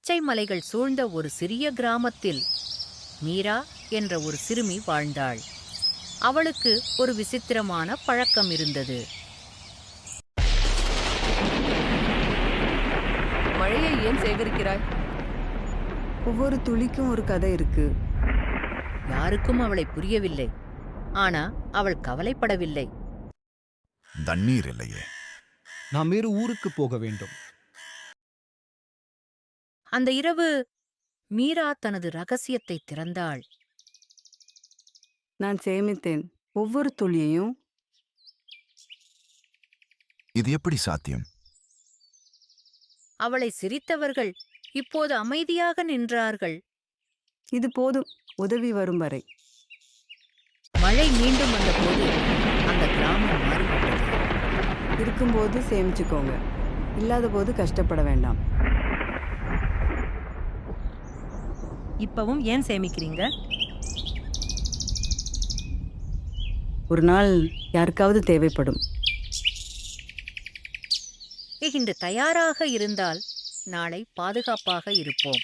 பச்சை மலைகள் சூழ்ந்த ஒரு சிறிய கிராமத்தில் மீரா என்ற ஒரு சிறுமி வாழ்ந்தாள். அவளுக்கு ஒரு விசித்திரமான பழக்கம் இருந்தது. மழையை ஏன் சேகரிக்கிறாய்? ஒவ்வொரு துளிக்கும் ஒரு கதை இருக்கு. யாருக்கும் அவளை புரியவில்லை. ஆனா அவள் கவலைப்படவில்லை. தண்ணீர் இல்லையே. நாம் வேறு ஊருக்கு போக வேண்டும். அந்த இரவு மீரா தனது ரகசியத்தை திறந்தாள். நான் சேமித்தேன் ஒவ்வொரு துளியையும். இது எப்படி சாத்தியம்? அவளை சிரித்தவர்கள் இப்போது அமைதியாக நின்றார்கள். இது போதும், உதவி வரும் வரை. மழை மீண்டும் வந்தபோது அந்த கிராமம் மாறிவிட்டது. இருக்கும்போது சேமிச்சுக்கோங்க, இல்லாத போது கஷ்டப்பட வேண்டாம். இப்பவும் ஏன் சேமிக்கிறீங்க? ஒரு நாள் யாருக்காவது தேவைப்படும். இன்று தயாராக இருந்தால் நாளை பாதுகாப்பாக இருப்போம்.